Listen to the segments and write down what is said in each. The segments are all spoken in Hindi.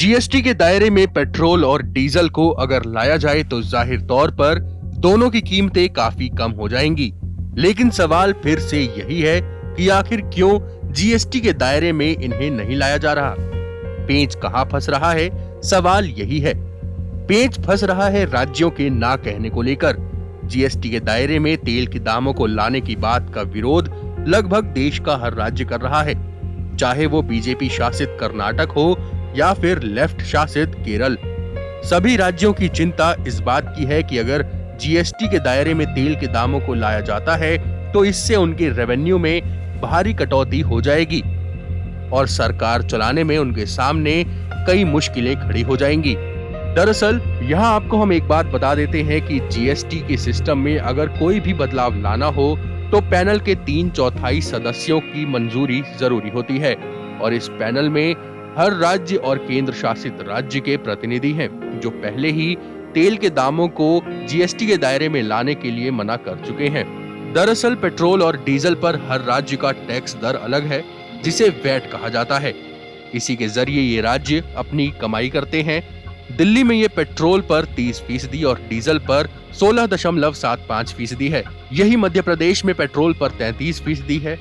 जीएसटी के दायरे में पेट्रोल और डीजल को अगर लाया जाए तो जाहिर तौर पर दोनों की कीमतें काफी कम हो जाएंगी। लेकिन सवाल फिर से यही है कि आखिर क्यों जीएसटी के दायरे में इन्हें नहीं लाया जा रहा? पेंच कहां फंस रहा है? सवाल यही है। पेंच फंस रहा है राज्यों के ना कहने को लेकर। जीएसटी के दायरे में तेल के दामों को लाने की बात का विरोध लगभग देश का हर राज्य कर रहा है, चाहे वो बीजेपी शासित कर्नाटक हो या फिर लेफ्ट शासित केरल। सभी राज्यों की चिंता इस बात की है कि अगर जीएसटी के दायरे में तेल के दामों को लाया जाता है तो इससे उनके रेवेन्यू में भारी कटौती हो जाएगी और सरकार चलाने में उनके सामने कई मुश्किलें खड़ी हो जाएंगी। दरअसल यहाँ आपको हम एक बात बता देते हैं कि जीएसटी के सिस्टम में अगर कोई भी बदलाव लाना हो तो पैनल के 3/4 सदस्यों की मंजूरी जरूरी होती है और इस पैनल में हर राज्य और केंद्र शासित राज्य के प्रतिनिधि हैं, जो पहले ही तेल के दामों को जीएसटी के दायरे में लाने के लिए मना कर चुके हैं। दरअसल पेट्रोल और डीजल पर हर राज्य का टैक्स दर अलग है, जिसे वैट कहा जाता है। इसी के जरिए ये राज्य अपनी कमाई करते हैं। दिल्ली में ये पेट्रोल पर 30% और डीजल पर 16.75% है। यही मध्य प्रदेश में पेट्रोल पर 33% है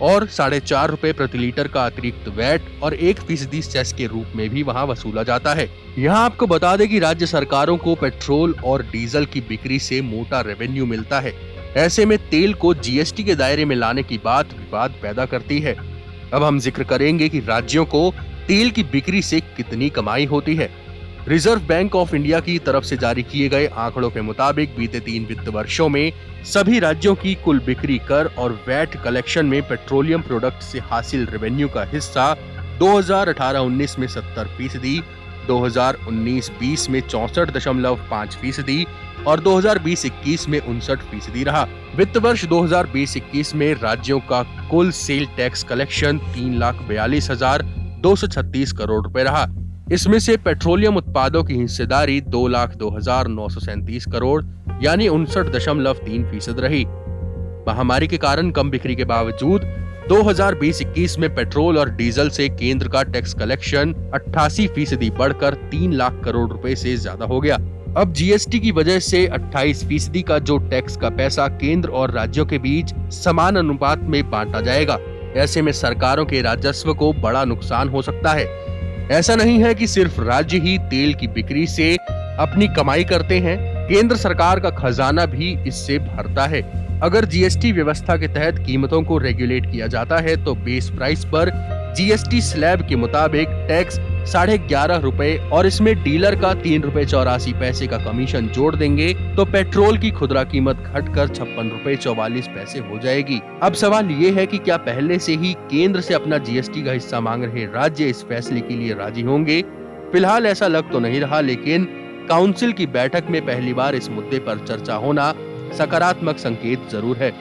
और 4.5 रुपए प्रति लीटर का अतिरिक्त वैट और 1% सेस के रूप में भी वहां वसूला जाता है। यहाँ आपको बता दें कि राज्य सरकारों को पेट्रोल और डीजल की बिक्री से मोटा रेवेन्यू मिलता है। ऐसे में तेल को जीएसटी के दायरे में लाने की बात विवाद पैदा करती है। अब हम जिक्र करेंगे कि राज्यों को तेल की बिक्री से कितनी कमाई होती है। रिजर्व बैंक ऑफ इंडिया की तरफ से जारी किए गए आंकड़ों के मुताबिक बीते 3 वित्त वर्षों में सभी राज्यों की कुल बिक्री कर और वैट कलेक्शन में पेट्रोलियम प्रोडक्ट से हासिल रेवेन्यू का हिस्सा 2018-19 में 70%, 2019-20 में 64.5% और 2020-21 में 59% रहा। वित्त वर्ष 2020-21 में राज्यों का कुल सेल टैक्स कलेक्शन 3,42,236 करोड़ रुपए रहा। इसमें से पेट्रोलियम उत्पादों की हिस्सेदारी 2,02,937 करोड़ यानी 59.3% रही। महामारी के कारण कम बिक्री के बावजूद 2020-21 में पेट्रोल और डीजल से केंद्र का टैक्स कलेक्शन 88% बढ़कर 3 लाख करोड़ रुपए से ज्यादा हो गया। अब जीएसटी की वजह से 28% का जो टैक्स का पैसा केंद्र और राज्यों के बीच समान अनुपात में बांटा जाएगा। ऐसे में सरकारों के राजस्व को बड़ा नुकसान हो सकता है। ऐसा नहीं है कि सिर्फ राज्य ही तेल की बिक्री से अपनी कमाई करते हैं, केंद्र सरकार का खजाना भी इससे भरता है। अगर जीएसटी व्यवस्था के तहत कीमतों को रेगुलेट किया जाता है तो बेस प्राइस पर जीएसटी स्लैब के मुताबिक टैक्स 11.5 रुपए और इसमें डीलर का 3.84 रुपए का कमीशन जोड़ देंगे तो पेट्रोल की खुदरा कीमत घटकर 56.44 रुपए हो जाएगी। अब सवाल ये है कि क्या पहले से ही केंद्र से अपना जीएसटी का हिस्सा मांग रहे राज्य इस फैसले के लिए राजी होंगे? फिलहाल ऐसा लग तो नहीं रहा, लेकिन काउंसिल की बैठक में पहली बार इस मुद्दे पर चर्चा होना सकारात्मक संकेत जरूर है।